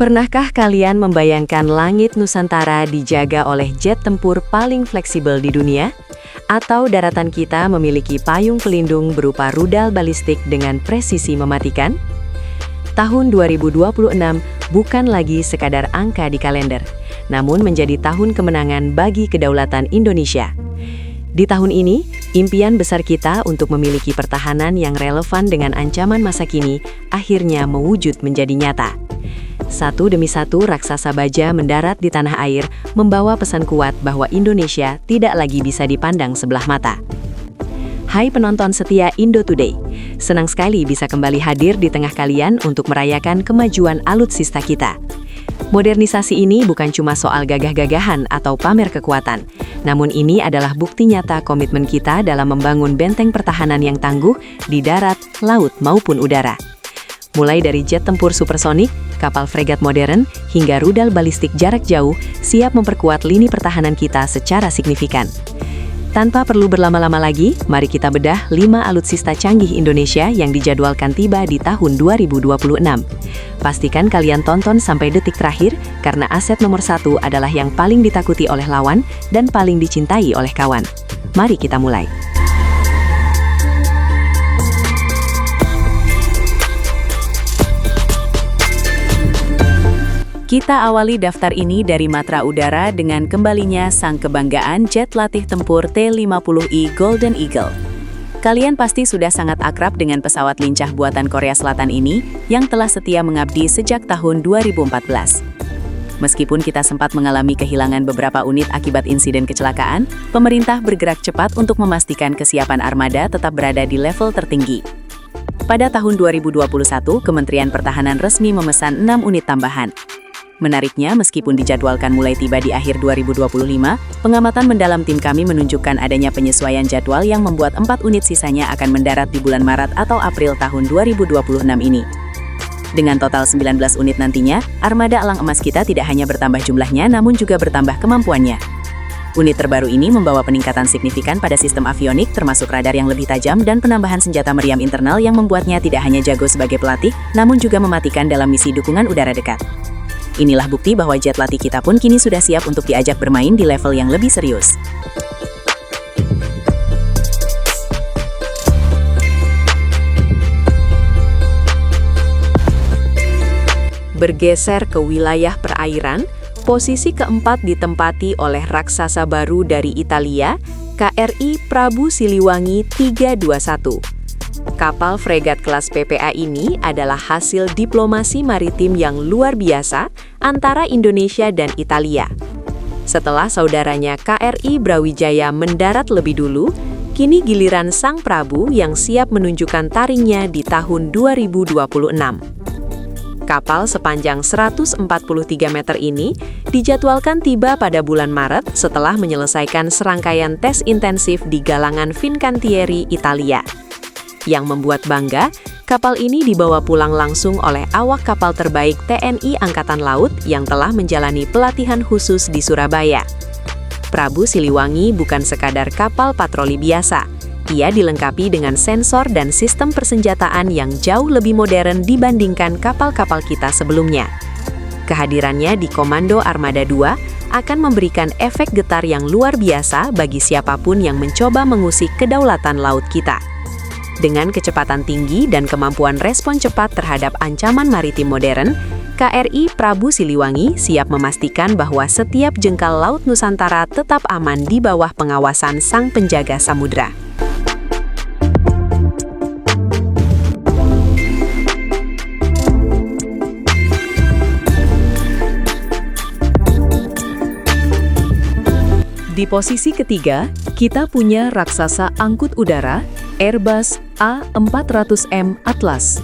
Pernahkah kalian membayangkan langit Nusantara dijaga oleh jet tempur paling fleksibel di dunia? Atau daratan kita memiliki payung pelindung berupa rudal balistik dengan presisi mematikan? Tahun 2026 bukan lagi sekadar angka di kalender, namun menjadi tahun kemenangan bagi kedaulatan Indonesia. Di tahun ini, impian besar kita untuk memiliki pertahanan yang relevan dengan ancaman masa kini akhirnya mewujud menjadi nyata. Satu demi satu raksasa baja mendarat di tanah air, membawa pesan kuat bahwa Indonesia tidak lagi bisa dipandang sebelah mata. Hai penonton setia Indo Today, senang sekali bisa kembali hadir di tengah kalian untuk merayakan kemajuan alutsista kita. Modernisasi ini bukan cuma soal gagah-gagahan atau pamer kekuatan, namun ini adalah bukti nyata komitmen kita dalam membangun benteng pertahanan yang tangguh di darat, laut, maupun udara. Mulai dari jet tempur supersonik, kapal fregat modern, hingga rudal balistik jarak jauh, siap memperkuat lini pertahanan kita secara signifikan. Tanpa perlu berlama-lama lagi, mari kita bedah 5 alutsista canggih Indonesia yang dijadwalkan tiba di tahun 2026. Pastikan kalian tonton sampai detik terakhir, karena aset nomor 1 adalah yang paling ditakuti oleh lawan dan paling dicintai oleh kawan. Mari kita mulai. Kita awali daftar ini dari matra udara dengan kembalinya sang kebanggaan jet latih tempur T-50I Golden Eagle. Kalian pasti sudah sangat akrab dengan pesawat lincah buatan Korea Selatan ini yang telah setia mengabdi sejak tahun 2014. Meskipun kita sempat mengalami kehilangan beberapa unit akibat insiden kecelakaan, pemerintah bergerak cepat untuk memastikan kesiapan armada tetap berada di level tertinggi. Pada tahun 2021, Kementerian Pertahanan resmi memesan 6 unit tambahan. Menariknya, meskipun dijadwalkan mulai tiba di akhir 2025, pengamatan mendalam tim kami menunjukkan adanya penyesuaian jadwal yang membuat 4 unit sisanya akan mendarat di bulan Maret atau April tahun 2026 ini. Dengan total 19 unit nantinya, armada elang emas kita tidak hanya bertambah jumlahnya, namun juga bertambah kemampuannya. Unit terbaru ini membawa peningkatan signifikan pada sistem avionik, termasuk radar yang lebih tajam dan penambahan senjata meriam internal yang membuatnya tidak hanya jago sebagai pelatih, namun juga mematikan dalam misi dukungan udara dekat. Inilah bukti bahwa jet latih kita pun kini sudah siap untuk diajak bermain di level yang lebih serius. Bergeser ke wilayah perairan, posisi keempat ditempati oleh raksasa baru dari Italia, KRI Prabu Siliwangi 321. Kapal fregat kelas PPA ini adalah hasil diplomasi maritim yang luar biasa antara Indonesia dan Italia. Setelah saudaranya KRI Brawijaya mendarat lebih dulu, kini giliran Sang Prabu yang siap menunjukkan taringnya di tahun 2026. Kapal sepanjang 143 meter ini dijadwalkan tiba pada bulan Maret setelah menyelesaikan serangkaian tes intensif di galangan Fincantieri, Italia. Yang membuat bangga, kapal ini dibawa pulang langsung oleh awak kapal terbaik TNI Angkatan Laut yang telah menjalani pelatihan khusus di Surabaya. Prabu Siliwangi bukan sekadar kapal patroli biasa. Ia dilengkapi dengan sensor dan sistem persenjataan yang jauh lebih modern dibandingkan kapal-kapal kita sebelumnya. Kehadirannya di Komando Armada 2 akan memberikan efek getar yang luar biasa bagi siapapun yang mencoba mengusik kedaulatan laut kita. Dengan kecepatan tinggi dan kemampuan respon cepat terhadap ancaman maritim modern, KRI Prabu Siliwangi siap memastikan bahwa setiap jengkal laut Nusantara tetap aman di bawah pengawasan sang penjaga samudra. Di posisi ketiga, kita punya raksasa angkut udara Airbus A400M Atlas.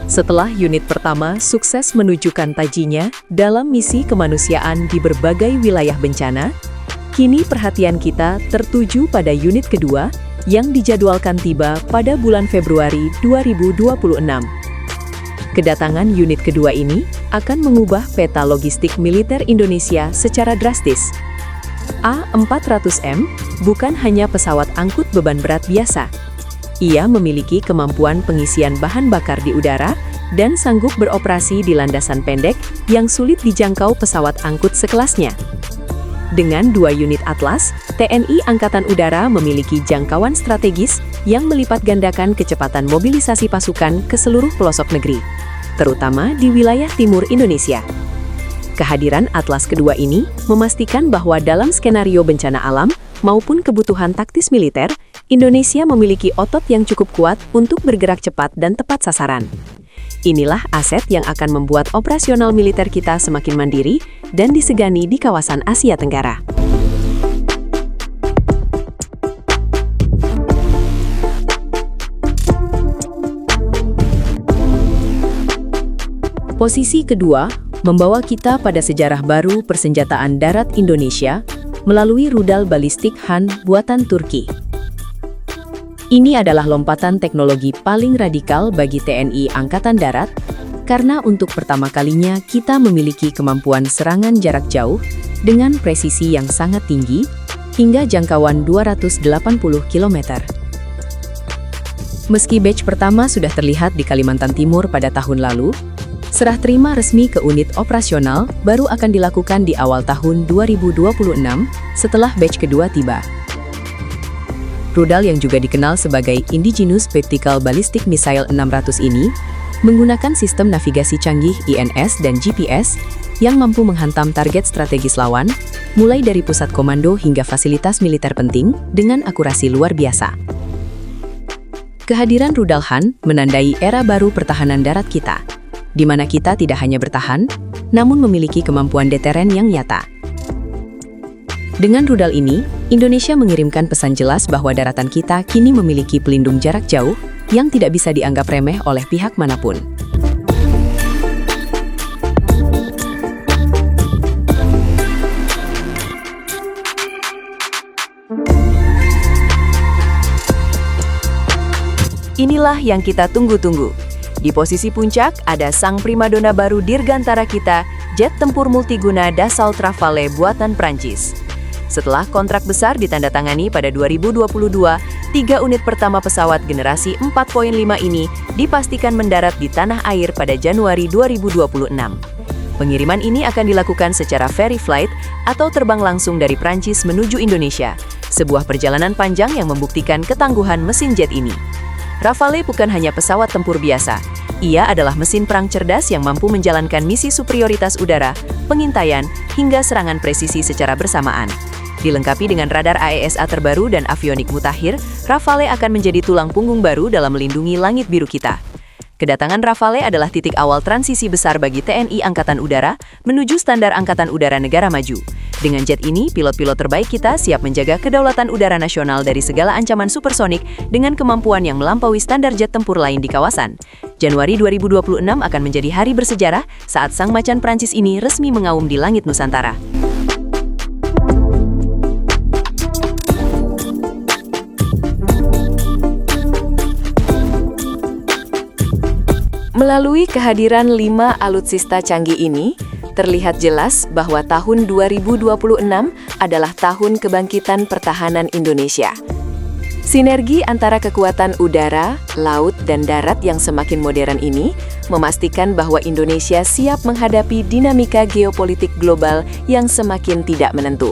Setelah unit pertama sukses menunjukkan tajinya dalam misi kemanusiaan di berbagai wilayah bencana, kini perhatian kita tertuju pada unit kedua yang dijadwalkan tiba pada bulan Februari 2026. Kedatangan unit kedua ini akan mengubah peta logistik militer Indonesia secara drastis. A400M bukan hanya pesawat angkut beban berat biasa. Ia memiliki kemampuan pengisian bahan bakar di udara dan sanggup beroperasi di landasan pendek yang sulit dijangkau pesawat angkut sekelasnya. Dengan 2 unit Atlas, TNI Angkatan Udara memiliki jangkauan strategis yang melipat gandakan kecepatan mobilisasi pasukan ke seluruh pelosok negeri, terutama di wilayah timur Indonesia. Kehadiran Atlas kedua ini memastikan bahwa dalam skenario bencana alam maupun kebutuhan taktis militer, Indonesia memiliki otot yang cukup kuat untuk bergerak cepat dan tepat sasaran. Inilah aset yang akan membuat operasional militer kita semakin mandiri dan disegani di kawasan Asia Tenggara. Posisi kedua membawa kita pada sejarah baru persenjataan darat Indonesia melalui rudal balistik Han buatan Turki. Ini adalah lompatan teknologi paling radikal bagi TNI Angkatan Darat, karena untuk pertama kalinya kita memiliki kemampuan serangan jarak jauh dengan presisi yang sangat tinggi, hingga jangkauan 280 km. Meski batch pertama sudah terlihat di Kalimantan Timur pada tahun lalu, serah terima resmi ke unit operasional baru akan dilakukan di awal tahun 2026 setelah batch kedua tiba. Rudal yang juga dikenal sebagai Indigenous Tactical Ballistic Missile 600 ini menggunakan sistem navigasi canggih INS dan GPS yang mampu menghantam target strategis lawan, mulai dari pusat komando hingga fasilitas militer penting dengan akurasi luar biasa. Kehadiran rudal Han menandai era baru pertahanan darat kita, di mana kita tidak hanya bertahan, namun memiliki kemampuan deteren yang nyata. Dengan rudal ini, Indonesia mengirimkan pesan jelas bahwa daratan kita kini memiliki pelindung jarak jauh yang tidak bisa dianggap remeh oleh pihak manapun. Inilah yang kita tunggu-tunggu. Di posisi puncak ada sang primadona baru dirgantara kita, jet tempur multiguna Dassault Rafale buatan Prancis. Setelah kontrak besar ditandatangani pada 2022, 3 unit pertama pesawat generasi 4.5 ini dipastikan mendarat di tanah air pada Januari 2026. Pengiriman ini akan dilakukan secara ferry flight atau terbang langsung dari Prancis menuju Indonesia, sebuah perjalanan panjang yang membuktikan ketangguhan mesin jet ini. Rafale bukan hanya pesawat tempur biasa, ia adalah mesin perang cerdas yang mampu menjalankan misi superioritas udara, pengintaian, hingga serangan presisi secara bersamaan. Dilengkapi dengan radar AESA terbaru dan avionik mutakhir, Rafale akan menjadi tulang punggung baru dalam melindungi langit biru kita. Kedatangan Rafale adalah titik awal transisi besar bagi TNI Angkatan Udara menuju standar Angkatan Udara negara maju. Dengan jet ini, pilot-pilot terbaik kita siap menjaga kedaulatan udara nasional dari segala ancaman supersonik dengan kemampuan yang melampaui standar jet tempur lain di kawasan. Januari 2026 akan menjadi hari bersejarah saat sang macan Prancis ini resmi mengaum di langit Nusantara. Melalui kehadiran 5 alutsista canggih ini, terlihat jelas bahwa tahun 2026 adalah tahun kebangkitan pertahanan Indonesia. Sinergi antara kekuatan udara, laut, dan darat yang semakin modern ini memastikan bahwa Indonesia siap menghadapi dinamika geopolitik global yang semakin tidak menentu.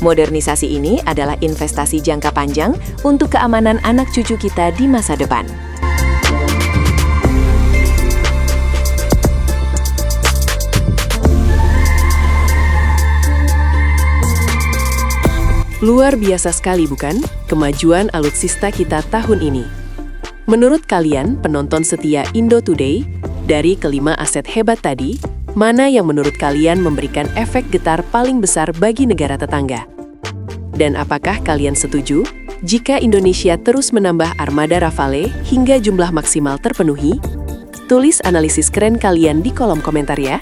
Modernisasi ini adalah investasi jangka panjang untuk keamanan anak cucu kita di masa depan. Luar biasa sekali bukan, kemajuan alutsista kita tahun ini. Menurut kalian, penonton setia Indo Today, dari kelima aset hebat tadi, mana yang menurut kalian memberikan efek getar paling besar bagi negara tetangga? Dan apakah kalian setuju jika Indonesia terus menambah armada Rafale hingga jumlah maksimal terpenuhi? Tulis analisis keren kalian di kolom komentar ya.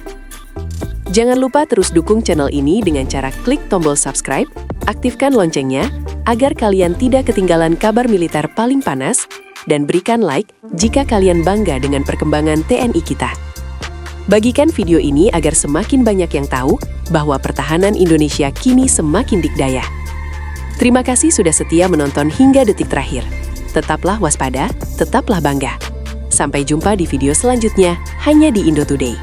Jangan lupa terus dukung channel ini dengan cara klik tombol subscribe, aktifkan loncengnya agar kalian tidak ketinggalan kabar militer paling panas, dan berikan like jika kalian bangga dengan perkembangan TNI kita. Bagikan video ini agar semakin banyak yang tahu bahwa pertahanan Indonesia kini semakin dikdaya. Terima kasih sudah setia menonton hingga detik terakhir. Tetaplah waspada, tetaplah bangga. Sampai jumpa di video selanjutnya, hanya di Indo Today.